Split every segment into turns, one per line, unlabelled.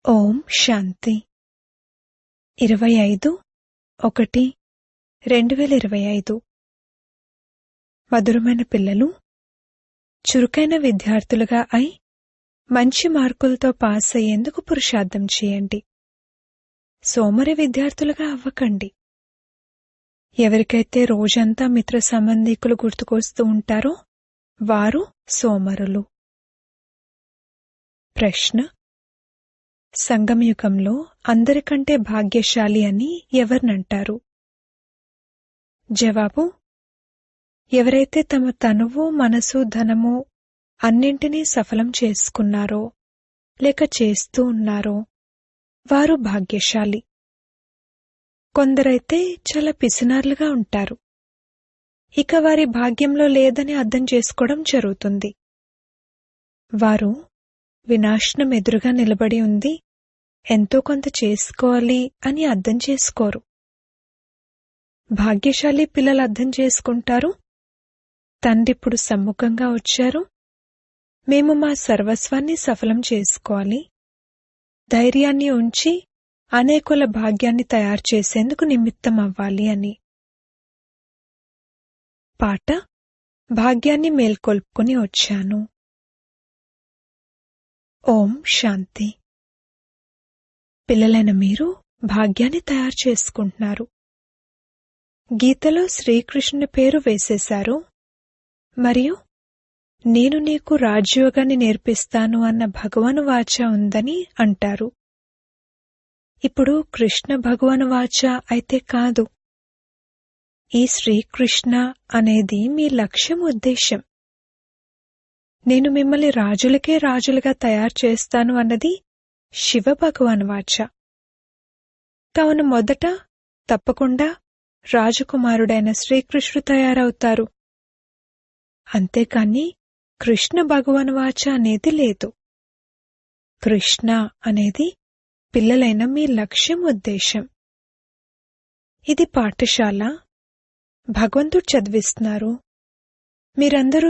ఓం శాంతి 25/1/2025 మధురమైన పిల్లలు, చురుకైన విద్యార్థులుగా అయి మంచి మార్కులతో పాస్ అయ్యేందుకు పురుషార్థం చేయండి. సోమరి విద్యార్థులుగా అవ్వకండి. ఎవరికైతే రోజంతా మిత్ర సంబంధీకులు గుర్తుకొస్తూ ఉంటారో వారు సోమరులు. ప్రశ్న: సంగమయుగంలో అందరికంటే భాగ్యశాలి అని ఎవరినంటారు? జవాబు: ఎవరైతే తమ తనువు, మనసు, ధనము అన్నింటినీ సఫలం చేసుకున్నారో లేక చేస్తూ ఉన్నారో వారు భాగ్యశాలి. కొందరైతే చాలా పిసినార్లుగా ఉంటారు. ఇక వారి భాగ్యంలో లేదని అర్థం చేసుకోవడం జరుగుతుంది. వారు వినాశనం ఎదురుగా నిలబడి ఉంది, ఎంతో కొంత చేసుకోవాలి అని అర్థం చేసుకోరు. భాగ్యశాలి పిల్లలు అర్థం చేసుకుంటారు, తండ్రిప్పుడు సమ్ముఖంగా వచ్చారు, మేము మా సర్వస్వాన్ని సఫలం చేసుకోవాలి, ధైర్యాన్ని ఉంచి అనేకుల భాగ్యాన్ని తయారు చేసేందుకు నిమిత్తం అవ్వాలి అని. పాట: భాగ్యాన్ని మేల్కొల్పుకుని వచ్చాను. ఓం శాంతి. పిల్లలైన మీరు భాగ్యాన్ని తయారు చేసుకుంటున్నారు. గీతలో శ్రీకృష్ణుని పేరు వేసేశారు మరియు నేను నీకు రాజయోగాన్ని నేర్పిస్తాను అన్న భగవాను వాచ ఉందని అంటారు. ఇప్పుడు కృష్ణ భగవాను వాచ అయితే కాదు. ఈ శ్రీకృష్ణ అనేది మీ లక్ష్యం, ఉద్దేశం. నేను మిమ్మల్ని రాజులకే రాజులుగా తయారు చేస్తాను అన్నది శివ భగవాన్ వాచ. కావున మొదట తప్పకుండా రాజకుమారుడైన శ్రీకృష్ణుడు తయారవుతారు. అంతేకాని కృష్ణ భగవాన్ వాచ అనేది లేదు. కృష్ణ అనేది పిల్లలైన మీ లక్ష్యం, ఉద్దేశం. ఇది పాఠశాల. భగవంతుడు చదివిస్తున్నారు. మీరందరూ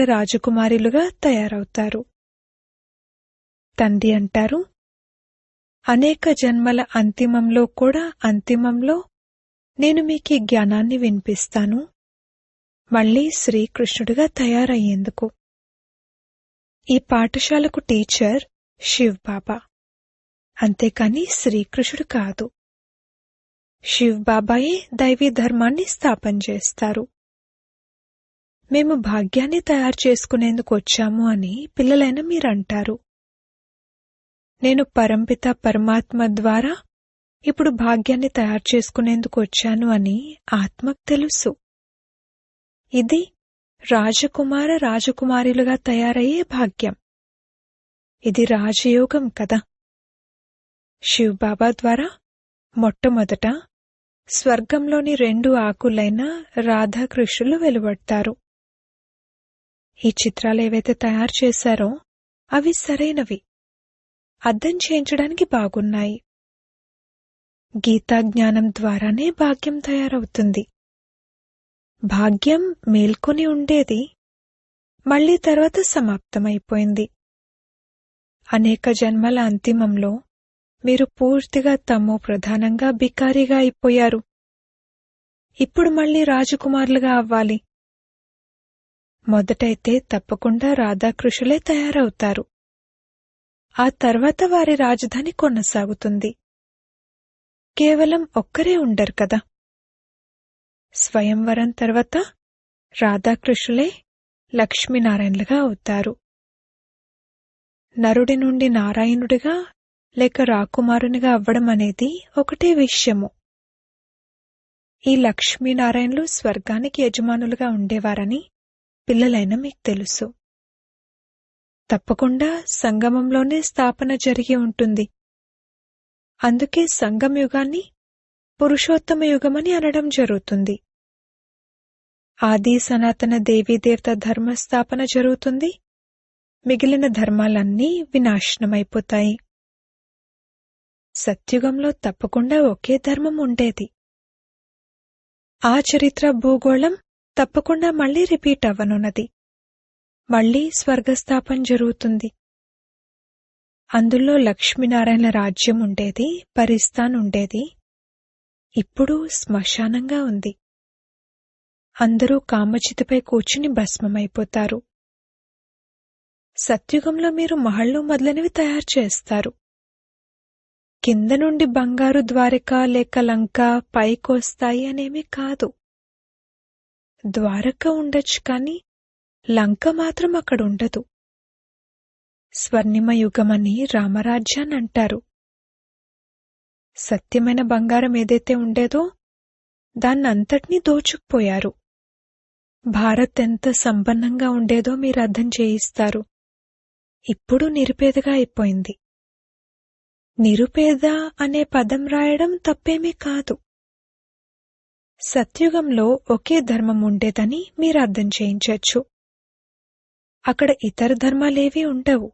రాజకుమారులుగా తయారవుతారు. తండ్రి అంటారు, అనేక జన్మల అంతిమంలో కూడా అంతిమంలో నేను మీకు ఈ జ్ఞానాన్ని వినిపిస్తాను, మళ్లీ శ్రీకృష్ణుడిగా తయారయ్యేందుకు. ఈ పాఠశాలకు టీచర్ శివ్ బాబా, అంతేకాని శ్రీకృష్ణుడు కాదు. శివ్ బాబాయే దైవీ ధర్మాన్ని స్థాపన చేస్తారు. మేము భాగ్యాన్ని తయారు చేసుకునేందుకు వచ్చాము అని పిల్లలైన మీరంటారు. నేను పరంపిత పరమాత్మ ద్వారా ఇప్పుడు భాగ్యాన్ని తయారు చేసుకునేందుకు వచ్చాను అని ఆత్మకు తెలుసు. ఇది రాజకుమారులుగా తయారయ్యే భాగ్యం. ఇది రాజయోగం కదా. శివ్ బాబా ద్వారా మొట్టమొదట స్వర్గంలోని 2 ఆకులైన రాధాకృష్ణులు వెలువడతారు. ఈ చిత్రాలు ఏవైతే తయారు చేశారో అవి సరైనవి, అర్థం చేయించడానికి బాగున్నాయి. గీతా జ్ఞానం ద్వారానే భాగ్యం తయారవుతుంది. భాగ్యం మేల్కొని ఉండేది, మళ్లీ తర్వాత సమాప్తమైపోయింది. అనేక జన్మల అంతిమంలో మీరు పూర్తిగా తమో ప్రధానంగా బికారిగా అయిపోయారు. ఇప్పుడు మళ్లీ రాజకుమారులుగా అవ్వాలి. మొదటైతే తప్పకుండా రాధాకృష్ణులే తయారవుతారు. ఆ తర్వాత వారి రాజధాని కొనసాగుతుంది. కేవలం ఒక్కరే ఉండరు కదా. స్వయంవరం తర్వాత రాధాకృష్ణులే లక్ష్మీనారాయణులుగా అవుతారు. నరుడి నుండి నారాయణుడిగా లేక రాకుమారునిగా అవ్వడం అనేది ఒకటే విషయము. ఈ లక్ష్మీనారాయణులు స్వర్గానికి యజమానులుగా ఉండేవారని పిల్లలైన మీకు తెలుసు. తప్పకుండా సంగమంలోనే స్థాపన జరిగి ఉంటుంది. అందుకే సంగమ యుగాన్ని పురుషోత్తమ యుగమని అనడం జరుగుతుంది. ఆది సనాతన దేవీదేవత ధర్మస్థాపన జరుగుతుంది. మిగిలిన ధర్మాలన్నీ వినాశనమైపోతాయి. సత్యుగంలో తప్పకుండా ఒకే ధర్మం ఉండేది. ఆ చరిత్ర భూగోళం తప్పకుండా మళ్లీ రిపీట్ అవ్వనున్నది. మళ్లీ స్వర్గస్థాపన జరుగుతుంది. అందులో లక్ష్మీనారాయణ రాజ్యం ఉండేది, పరిస్థాన్ ఉండేది. ఇప్పుడు శ్మశానంగా ఉంది. అందరూ కామచితిపై కూర్చుని భస్మమైపోతారు. సత్యుగంలో మీరు మహళ్ళు మొదలైనవి తయారు చేస్తారు. కింద నుండి బంగారు ద్వారక లేక లంక పైకొస్తాయి అనేమీ కాదు. ద్వారక ఉండొచ్చు కాని లంక మాత్రం అక్కడుండదు. స్వర్ణిమ యుగమని రామరాజ్యాన్ని అంటారు. సత్యమైన బంగారం ఏదైతే ఉండేదో దాన్నంతటినీ దోచుకుపోయారు. భారత్ ఎంత సంపన్నంగా ఉండేదో మీరు అర్థం చేయిస్తారు. ఇప్పుడు నిరుపేదగా అయిపోయింది. నిరుపేద అనే పదం రాయడం తప్పేమీ కాదు. సత్యుగంలో ఒకే ధర్మం ఉండేదని మీరు అర్థం చేయించొచ్చు. అక్కడ ఇతర ధర్మాలేవీ ఉండవు.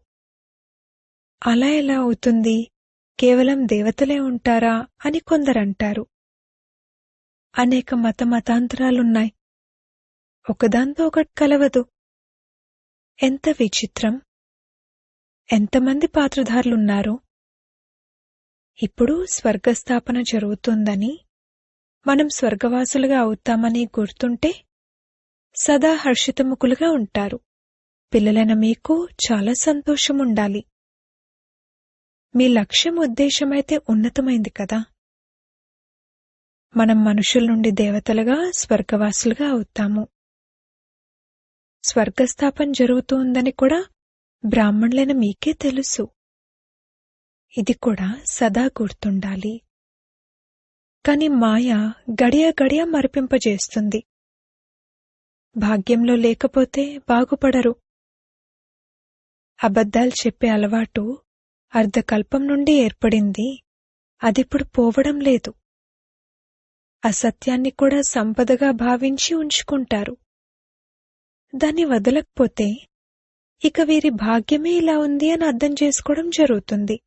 అలా ఎలా అవుతుంది? కేవలం దేవతలే ఉంటారా అని కొందరంటారు. అనేక మతాంతరాలున్నాయి. ఒకదాంతో ఒకటి కలవదు. ఎంత విచిత్రం! ఎంతమంది పాత్రధారులున్నారు? ఇప్పుడు స్వర్గస్థాపన జరుగుతుందని, మనం స్వర్గవాసులుగా అవుతామని గుర్తుంటే సదా హర్షితముఖులుగా ఉంటారు. పిల్లలైన మీకు చాలా సంతోషముండాలి. మీ లక్ష్యం ఉద్దేశమైతే ఉన్నతమైంది కదా. మనం మనుషుల నుండి దేవతలుగా స్వర్గవాసులుగా అవుతాము. స్వర్గస్థాపన జరుగుతుందని కూడా బ్రాహ్మణులైన మీకే తెలుసు. ఇది కూడా సదా గుర్తుండాలి. కాని మాయ గడియ గడియ మరిపింపజేస్తుంది. భాగ్యంలో లేకపోతే బాగుపడరు. అబద్ధాలు చెప్పే అలవాటు అర్ధకల్పం నుండి ఏర్పడింది. అదిప్పుడు పోవడం లేదు. అసత్యాన్ని కూడా సంపదగా భావించి ఉంచుకుంటారు. దాన్ని వదలకపోతే ఇక వీరి భాగ్యమే ఇలా ఉంది అని అర్థం చేసుకోవడం జరుగుతుంది.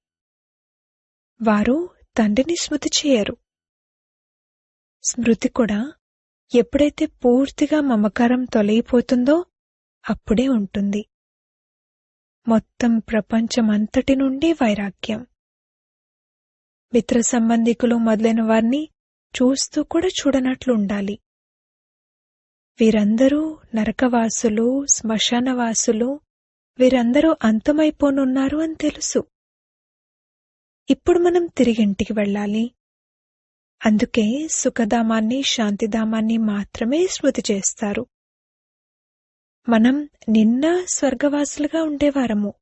వారు తండ్రిని స్మృతి చేయరు. స్మృతి కూడా ఎప్పుడైతే పూర్తిగా మమకారం తొలగిపోతుందో అప్పుడే ఉంటుంది. మొత్తం ప్రపంచమంతటి నుండి వైరాగ్యం. మిత్ర సంబంధికులు మొదలైన వారిని చూస్తూ కూడా చూడనట్లుండాలి. వీరందరూ నరకవాసులు, శ్మశానవాసులు, వీరందరూ అంతమైపోనున్నారు అని తెలుసు. ఇప్పుడు మనం తిరిగింటికి వెళ్ళాలి. అందుకే సుఖధామాన్ని, శాంతిధామాన్ని మాత్రమే స్మృతి చేస్తారు. మనం నిన్న స్వర్గవాసులుగా ఉండేవారము,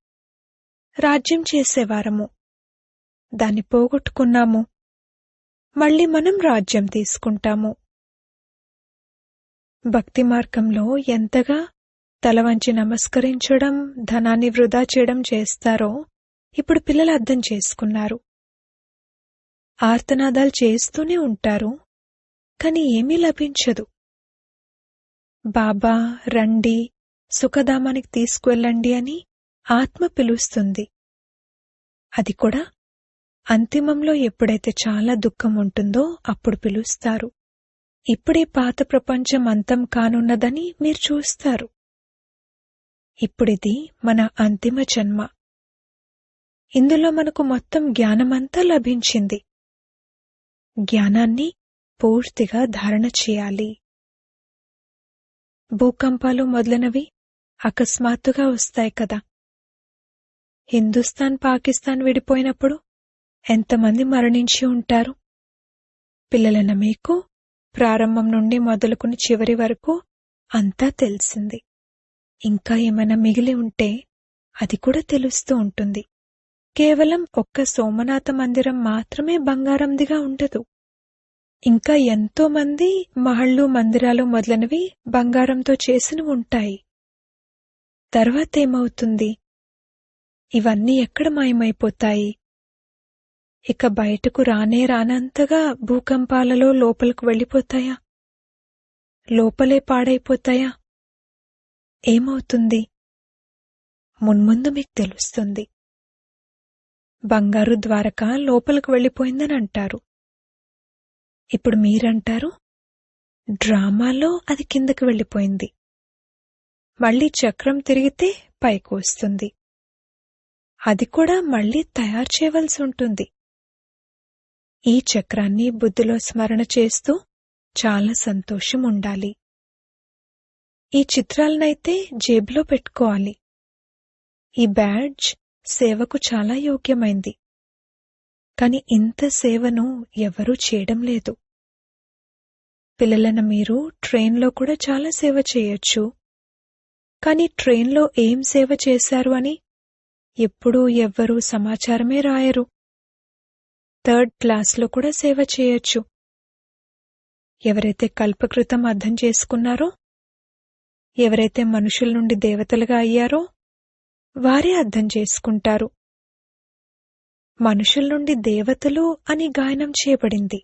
రాజ్యం చేసేవారము. దాన్ని పోగొట్టుకున్నాము. మళ్ళీ మనం రాజ్యం తీసుకుంటాము. భక్తి మార్గంలో ఎంతగా తలవంచి నమస్కరించడం, ధనాన్ని వృధా చేయడం చేస్తారో ఇప్పుడు పిల్లలు అర్థం చేసుకున్నారు. ఆర్తనాదాలు చేస్తూనే ఉంటారు, కాని ఏమీ లభించదు. బాబా రండి, సుఖధామానికి తీసుకువెళ్ళండి అని ఆత్మ పిలుస్తుంది. అది కూడా అంతిమంలో ఎప్పుడైతే చాలా దుఃఖం ఉంటుందో అప్పుడు పిలుస్తారు. ఇప్పుడే పాత ప్రపంచం అంతం కానున్నదని మీరు చూస్తారు. ఇప్పుడిది మన అంతిమ జన్మ. ఇందులో మనకు మొత్తం జ్ఞానమంతా లభించింది. జ్ఞానాన్ని పూర్తిగా ధారణ చేయాలి. భూకంపాలు మొదలైనవి అకస్మాత్తుగా వస్తాయి కదా. హిందుస్థాన్, పాకిస్తాన్ విడిపోయినప్పుడు ఎంతమంది మరణించి ఉంటారు? పిల్లలైన మీకు ప్రారంభం నుండి మొదలుకుని చివరి వరకు అంతా తెలిసింది. ఇంకా ఏమైనా మిగిలి ఉంటే అది కూడా తెలుస్తూ ఉంటుంది. కేవలం ఒక్క సోమనాథ మందిరం మాత్రమే బంగారందిగా ఉండదు. ఇంకా ఎంతో మంది మహళ్ళు, మందిరాలు మొదలైనవి బంగారంతో చేసినవి ఉంటాయి. తర్వాతేమవుతుంది? ఇవన్నీ ఎక్కడ మాయమైపోతాయి? ఇక బయటకు రానంతగా భూకంపాలలో లోపలకు వెళ్ళిపోతాయా? లోపలే పాడైపోతాయా? ఏమవుతుంది? మున్ముందు మీకు తెలుస్తుంది. బంగారు ద్వారక లోపలకు వెళ్ళిపోయిందని అంటారు. ఇప్పుడు మీరంటారు డ్రామాలో అది కిందకి వెళ్ళిపోయింది. మళ్లీ చక్రం తిరిగితే పైకి వస్తుంది. అది కూడా మళ్ళీ తయారు చేయవలసి ఉంటుంది. ఈ చక్రాన్ని బుద్ధిలో స్మరణ చేస్తూ చాలా సంతోషం ఉండాలి. ఈ చిత్రాలనైతే జేబులో పెట్టుకోవాలి. ఈ బ్యాడ్జ్ సేవకు చాలా యోగ్యమైంది. కాని ఇంత సేవను ఎవరూ చేయడం లేదు. పిల్లలను మీరు ట్రైన్లో కూడా చాలా సేవ చేయొచ్చు. కాని ట్రైన్లో ఏం సేవ చేశారు అని ఎప్పుడూ ఎవ్వరూ సమాచారమే రాయరు. 3rd క్లాస్లో కూడా సేవ చేయొచ్చు. ఎవరైతే కల్పకృతం అర్థం చేసుకున్నారో, ఎవరైతే మనుషుల నుండి దేవతలుగా అయ్యారో వారే అర్థం చేసుకుంటారు. మనుషుల నుండి దేవతలు అని గాయనం చేయబడింది.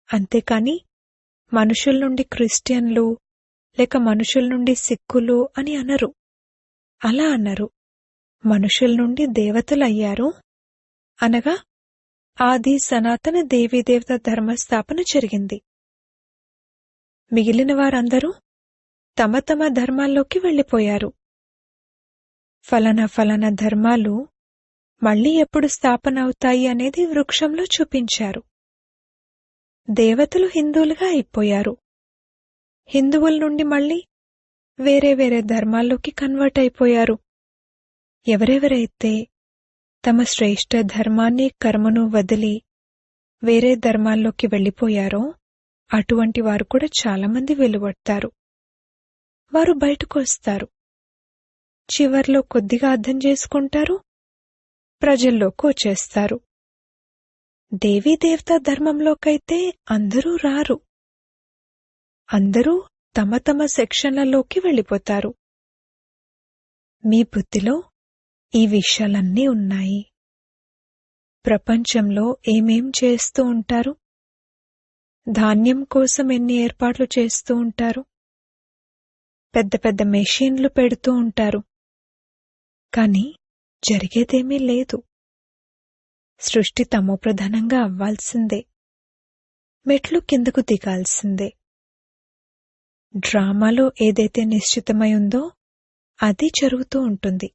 అంతేకాని మనుషుల నుండి క్రిస్టియన్లు లేక మనుషుల నుండి సిక్కులు అని అనరు. అలా అన్నారు. మనుషుల నుండి దేవతలయ్యారు అనగా ఆది సనాతన దేవీదేవత ధర్మస్థాపన జరిగింది. మిగిలిన వారందరూ తమ తమ ధర్మాల్లోకి వెళ్ళిపోయారు. ఫలానా ధర్మాలు మళ్లీ ఎప్పుడు స్థాపన అవుతాయి అనేది వృక్షంలో చూపించారు. దేవతలు హిందువులుగా అయిపోయారు. హిందువుల నుండి మళ్లీ వేరే వేరే ధర్మాల్లోకి కన్వర్ట్ అయిపోయారు. ఎవరెవరైతే తమ శ్రేష్ఠ ధర్మాన్ని కర్మను వదిలి వేరే ధర్మాల్లోకి వెళ్ళిపోయారో అటువంటి వారు కూడా చాలామంది వెలువడతారు. వారు బయటకు వస్తారు. చివర్లో కొద్దిగా అర్థం చేసుకుంటారు, ప్రజల్లోకి వచ్చేస్తారు. దేవీదేవతా ధర్మంలోకైతే అందరూ రారు. అందరూ తమ తమ సెక్షన్లలోకి వెళ్ళిపోతారు. మీ బుద్ధిలో ఈ విషయాలన్నీ ఉన్నాయి. ప్రపంచంలో ఏమేం చేస్తూ ఉంటారు? ధాన్యం కోసం ఎన్ని ఏర్పాట్లు చేస్తూ ఉంటారు? పెద్ద పెద్ద మెషీన్లు పెడుతూ ఉంటారు. కాని జరిగేదేమీ లేదు. సృష్టి తమోప్రధానంగా అవ్వాల్సిందే. మెట్లు కిందకు దిగాల్సిందే. డ్రామాలో ఏదైతే నిశ్చితమై ఉందో అది జరుగుతూ ఉంటుంది.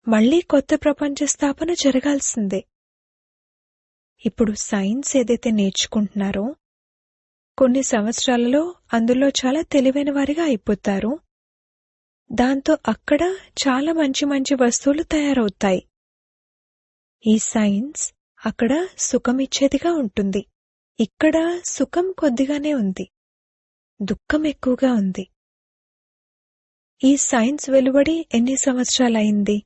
మళ్లీ కొత్త ప్రపంచ స్థాపన జరగాల్సిందే. ఇప్పుడు సైన్స్ ఏదైతే నేర్చుకుంటున్నారో కొన్ని సంవత్సరాలలో అందులో చాలా తెలివైన వారిగా అయిపోతారు. దాంతో అక్కడ చాలా మంచి మంచి వస్తువులు తయారవుతాయి. ఈ సైన్స్ అక్కడ సుఖమిచ్చేదిగా ఉంటుంది. ఇక్కడ సుఖం కొద్దిగానే ఉంది, దుఃఖం ఎక్కువగా ఉంది. ఈ సైన్స్ వెలువడి ఎన్ని సంవత్సరాలైంది?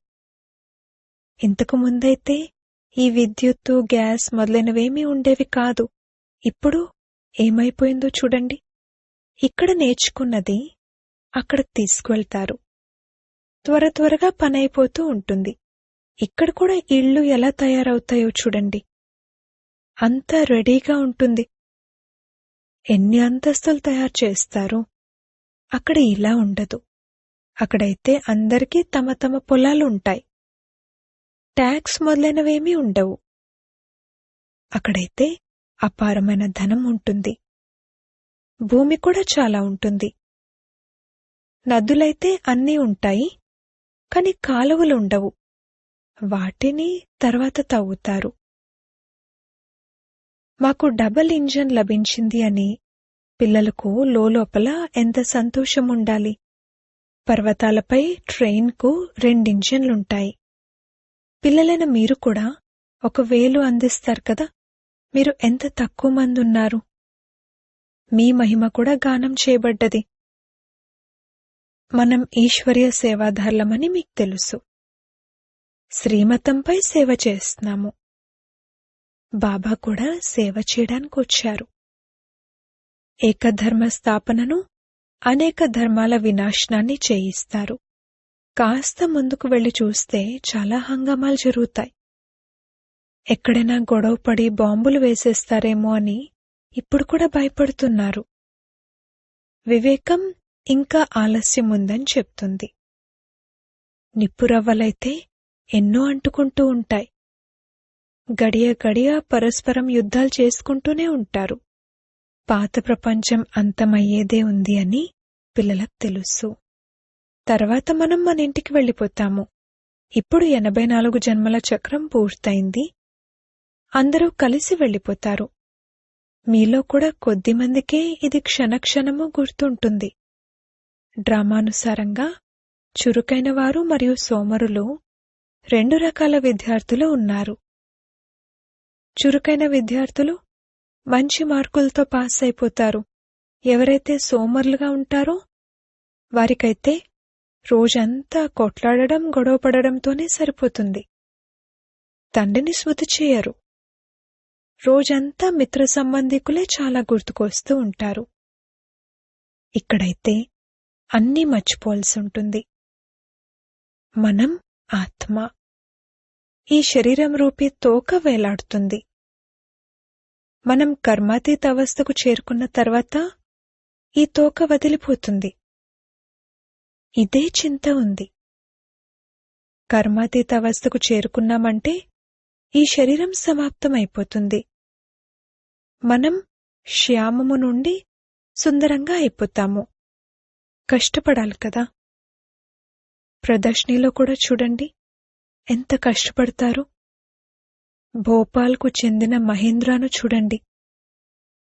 ఇంతకు ముందైతే ఈ విద్యుత్తు, గ్యాస్ మొదలైనవేమీ ఉండేవి కాదు. ఇప్పుడు ఏమైపోయిందో చూడండి. ఇక్కడ నేర్చుకున్నది అక్కడికి తీసుకువెళ్తారు. త్వరగా పనైపోతూ ఉంటుంది. ఇక్కడ కూడా ఇళ్ళు ఎలా తయారవుతాయో చూడండి. అంతా రెడీగా ఉంటుంది. ఎన్ని అంతస్తులు తయారు చేస్తారు. అక్కడ ఇలా ఉండదు. అక్కడైతే అందరికీ తమ తమ పొలాలుంటాయి. ట్యాక్స్ మొదలైనవేమీ ఉండవు. అక్కడైతే అపారమైన ధనం ఉంటుంది. భూమి కూడా చాలా ఉంటుంది. నదులైతే అన్నీ ఉంటాయి, కాని కాలువలుండవు. వాటిని తర్వాత తవ్వుతారు. మాకు డబల్ ఇంజన్ లభించింది అని పిల్లలకు లోపల ఎంత సంతోషముండాలి. పర్వతాలపై ట్రైన్కు 2 ఇంజన్లుంటాయి. పిల్లలైన మీరు కూడా 1000 అందిస్తారు కదా. మీరు ఎంత తక్కువ మంది ఉన్నారు. మీ మహిమ కూడా గానం చేయబడ్డది. మనం ఈశ్వర్య సేవాదారులమని మీకు తెలుసు. శ్రీమతంపై సేవ చేస్తున్నాము. బాబా కూడా సేవ చేయడానికి వచ్చారు. ఏకధర్మ స్థాపనను, అనేక ధర్మాల వినాశనాన్ని చేయిస్తారు. కాస్త ముందుకు వెళ్లి చూస్తే చాలా హంగామాలు జరుగుతాయి. ఎక్కడైనా గొడవపడి బాంబులు వేసేస్తారేమో అని ఇప్పుడు కూడా భయపడుతున్నారు. వివేకం ఇంకా ఆలస్యం ఉందని చెప్తుంది. నిప్పురవ్వలైతే ఎన్నో అంటుకుంటూ ఉంటాయి. గడియ పరస్పరం యుద్ధాలు చేసుకుంటూనే ఉంటారు. పాత ప్రపంచం అంతమయ్యేదే ఉంది అని పిల్లలకు తెలుసు. తర్వాత మనం మన ఇంటికి వెళ్ళిపోతాము. ఇప్పుడు 84 జన్మల చక్రం పూర్తయింది. అందరూ కలిసి వెళ్ళిపోతారు. మీలో కూడా కొద్దిమందికే ఇది క్షణక్షణము గుర్తుంటుంది. డ్రామానుసారంగా చురుకైన వారు మరియు సోమరులు 2 రకాల విద్యార్థులు ఉన్నారు. చురుకైన విద్యార్థులు మంచి మార్కులతో పాస్ అయిపోతారు. ఎవరైతే సోమరులుగా ఉంటారో వారికైతే రోజంతా కొట్లాడడం, గొడవపడడంతోనే సరిపోతుంది. తండ్రిని స్మృతి చేయరు. రోజంతా మిత్ర సంబంధికులే చాలా గుర్తుకొస్తూ ఉంటారు. ఇక్కడైతే అన్నీ మర్చిపోవాల్సి ఉంటుంది. మనం ఆత్మ. ఈ శరీరం రూపీ తోక వేలాడుతుంది. మనం కర్మాతీత అవస్థకు చేరుకున్న తర్వాత ఈ తోక వదిలిపోతుంది. ఇదే చింత ఉంది. కర్మాతీత అవస్థకు చేరుకున్నామంటే ఈ శరీరం సమాప్తమైపోతుంది. మనం శ్యామము నుండి సుందరంగా అయిపోతాము. కష్టపడాలి కదా. ప్రదర్శనలో కూడా చూడండి ఎంత కష్టపడతారు. భోపాల్కు చెందిన మహేంద్రాను చూడండి.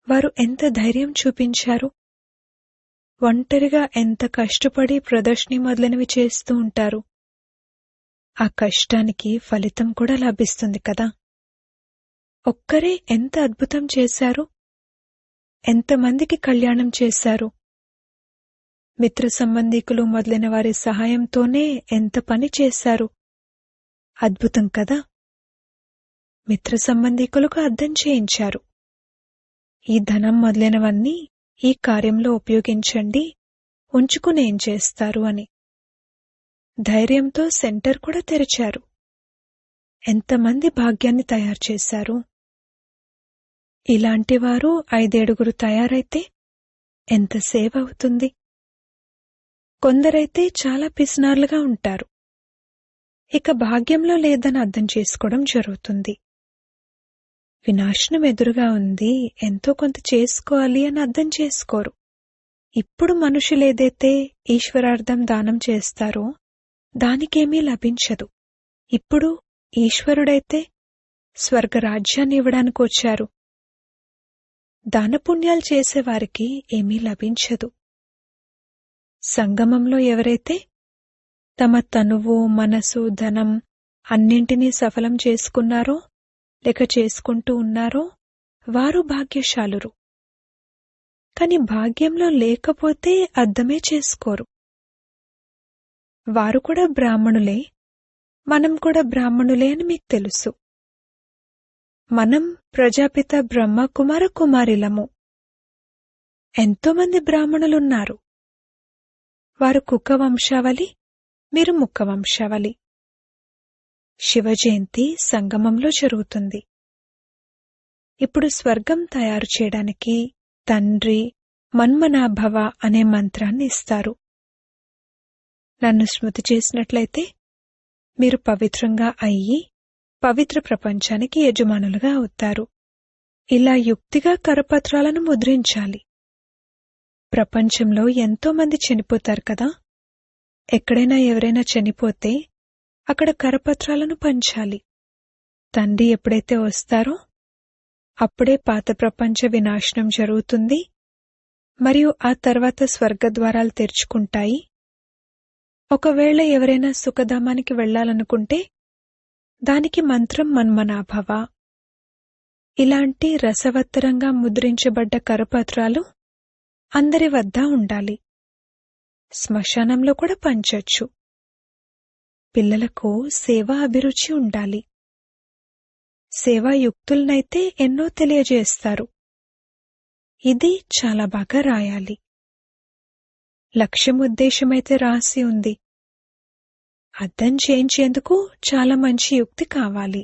వారు ఎంత ధైర్యం చూపించారు. ఒంటరిగా ఎంత కష్టపడి ప్రదర్శన మొదలైనవి చేస్తూ ఉంటారు. ఆ కష్టానికి ఫలితం కూడా లభిస్తుంది కదా. ఒక్కరే ఎంత అద్భుతం చేశారు. ఎంతమందికి కళ్యాణం చేశారు. మిత్ర సంబంధికులు మొదలైన వారి సహాయంతోనే ఎంత పని చేశారు. అద్భుతం కదా. మిత్ర సంబంధికులకు అర్థం చేయించారు. ఈ ధనం మొదలైనవన్నీ ఈ కార్యంలో ఉపయోగించండి, ఉంచుకునేం చేస్తారు అని. ధైర్యంతో సెంటర్ కూడా తెరిచారు. ఎంతమంది భాగ్యాన్ని తయారు చేశారు. ఇలాంటివారు 5-7 తయారైతే ఎంత సేవ అవుతుంది. కొందరైతే చాలా పిసినార్లుగా ఉంటారు. ఇక భాగ్యంలో లేదని అర్థం చేసుకోవడం జరుగుతుంది. వినాశనం ఎదురుగా ఉంది, ఎంతో కొంత చేసుకోవాలి అని అర్థం చేసుకోరు. ఇప్పుడు మనుషులేదైతే ఈశ్వరార్థం దానం చేస్తారో దానికేమీ లభించదు. ఇప్పుడు ఈశ్వరుడైతే స్వర్గరాజ్యాన్ని ఇవ్వడానికి వచ్చారు. దానపుణ్యాలు చేసేవారికి ఏమీ లభించదు. సంగమంలో ఎవరైతే తమ తనువు, మనసు, ధనం అన్నింటినీ సఫలం చేసుకున్నారో లేక చేసుకుంటూ ఉన్నారో వారు భాగ్యశాలురు. కాని భాగ్యంలో లేకపోతే అర్థమే చేసుకోరు. వారు కూడా బ్రాహ్మణులే, మనం కూడా బ్రాహ్మణులే అని మీకు తెలుసు. మనం ప్రజాపిత బ్రహ్మ కుమార కుమారిలము. ఎంతోమంది బ్రాహ్మణులున్నారు. వారు కుక్క వంశావళి, మీరు ముక్క వంశావళి. శివజయంతి సంగమంలో జరుగుతుంది. ఇప్పుడు స్వర్గం తయారు చేయడానికి తండ్రి మన్మనాభవ అనే మంత్రాన్ని ఇస్తారు. నన్ను స్మృతి చేసినట్లయితే మీరు పవిత్రంగా అయ్యి పవిత్ర ప్రపంచానికి యజమానులుగా అవుతారు. ఇలా యుక్తిగా కరపత్రాలను ముద్రించాలి. ప్రపంచంలో ఎంతోమంది చనిపోతారు కదా. ఎక్కడైనా ఎవరైనా చనిపోతే అక్కడ కరపత్రాలను పంచాలి. తండ్రి ఎప్పుడైతే వస్తారో అప్పుడే పాత ప్రపంచ వినాశనం జరుగుతుంది. మరియు ఆ తర్వాత స్వర్గద్వారాలు తెరుచుకుంటాయి. ఒకవేళ ఎవరైనా సుఖధామానికి వెళ్లాలనుకుంటే దానికి మంత్రం మన్మనాభవ. ఇలాంటి రసవత్తరంగా ముద్రించబడ్డ కరపత్రాలు అందరి వద్ద ఉండాలి. శ్మశానంలో కూడా పంచొచ్చు. పిల్లలకు సేవా అభిరుచి ఉండాలి. సేవాయుక్తులనైతే ఎన్నో తెలియజేస్తారు. ఇది చాలా బాగా రాయాలి. లక్ష్యముద్దేశమైతే రాసి ఉంది. అర్థం చేయించేందుకు చాలా మంచి యుక్తి కావాలి.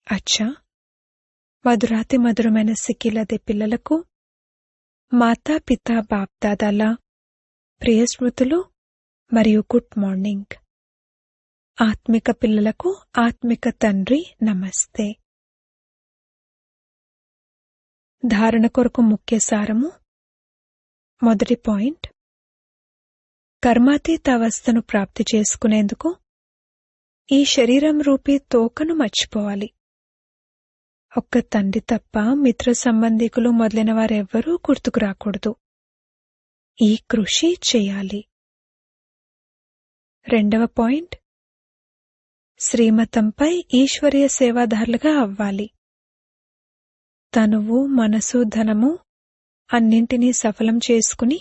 అచ్చా, మధురాతి మధురమైన సిక్కిలదే పిల్లలకు మాతా పితా బాప్దాదాల ప్రియ స్మృతులు మరియు గుడ్ మార్నింగ్. ఆత్మిక పిల్లలకు ఆత్మిక తండ్రి నమస్తే. ధారణ కొరకు ముఖ్య సారము. మొదటి పాయింట్, కర్మాతీత అవస్థను ప్రాప్తి చేసుకునేందుకు ఈ శరీరం రూపీ తోకను మర్చిపోవాలి. ఒక్క తండ్రి తప్ప మిత్ర సంబంధికులు మొదలైన వారెవ్వరూ గుర్తుకు రాకూడదు. ఈ కృషి చేయాలి. 2వ పాయింట్, శ్రీమతంపై ఈశ్వరీయ సేవాదారులుగా అవ్వాలి. తనువు, మనసు, ధనము అన్నింటినీ సఫలం చేసుకుని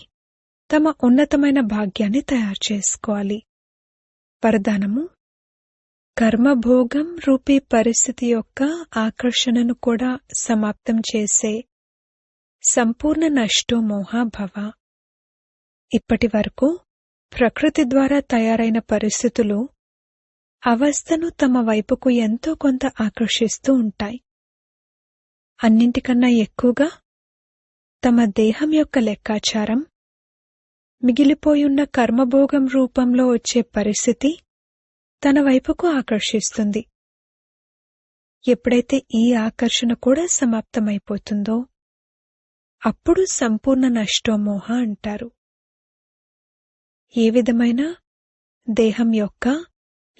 తమ ఉన్నతమైన భాగ్యాన్ని తయారు చేసుకోవాలి. వరదానము: కర్మభోగం రూపీ పరిస్థితి యొక్క ఆకర్షణను కూడా సమాప్తం చేసే సంపూర్ణ నష్టో మోహాభవ. ఇప్పటి వరకు ప్రకృతి ద్వారా తయారైన పరిస్థితులు అవస్థను తమ వైపుకు ఎంతో కొంత ఆకర్షిస్తూ ఉంటాయి. అన్నింటికన్నా ఎక్కువగా తమ దేహం యొక్క లెక్కాచారం, మిగిలిపోయున్న కర్మభోగం రూపంలో వచ్చే పరిస్థితి తన వైపుకు ఆకర్షిస్తుంది. ఎప్పుడైతే ఈ ఆకర్షణ కూడా సమాప్తమైపోతుందో అప్పుడు సంపూర్ణ నష్టోమోహ అంటారు. ఏ విధమైన దేహం యొక్క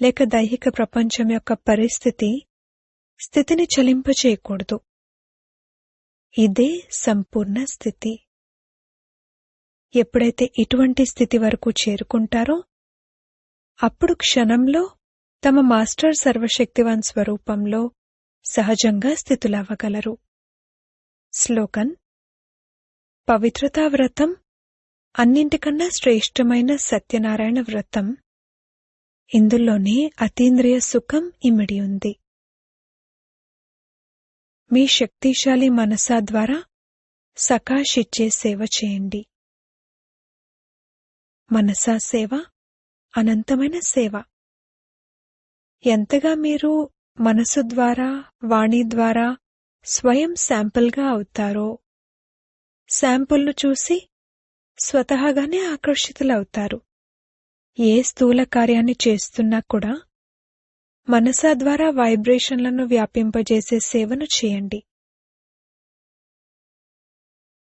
లేక దైహిక ప్రపంచం యొక్క స్థితిని చలింపచేయకూడదు. ఇదే సంపూర్ణ స్థితి. ఎప్పుడైతే ఇటువంటి స్థితి వరకు చేరుకుంటారో అప్పుడు క్షణంలో తమ మాస్టర్ సర్వశక్తివాన్ స్వరూపంలో సహజంగా స్థితులవ్వగలరు. స్లోగన్: పవిత్రతా వ్రతం అన్నింటికన్నా శ్రేష్టమైన సత్యనారాయణ వ్రతం. ఇందులోనే అతీంద్రియ సుఖం ఇమిడి ఉంది. మీ శక్తిశాలి మనసా ద్వారా సకాషిచ్చే సేవ చేయండి. మనసా సేవ అనంతమైన సేవ. ఎంతగా మీరు మనసు ద్వారా, వాణి ద్వారా స్వయం శాంపుల్గా అవుతారో, శాంపుల్ను చూసి స్వతహాగానే ఆకర్షితులవుతారు. ఏ స్థూల కార్యాన్ని చేస్తున్నా కూడా మనసా ద్వారా వైబ్రేషన్లను వ్యాపింపజేసే సేవను చేయండి.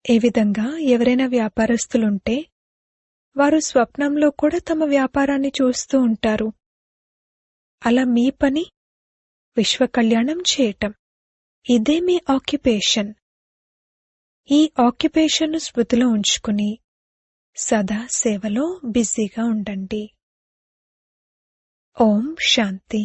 ఏ విధంగా ఎవరైనా వ్యాపారస్తులుంటే వారు స్వప్నంలో కూడా తమ వ్యాపారాన్ని చూస్తూ ఉంటారు. అలా మీ పని విశ్వ కళ్యాణం చేయటం. ఇదే మీ ఆక్యుపేషన్. ఈ ఆక్యుపేషన్ను స్మృతిలో ఉంచుకుని సదా సేవలో బిజీగా ఉండండి. ఓం శాంతి.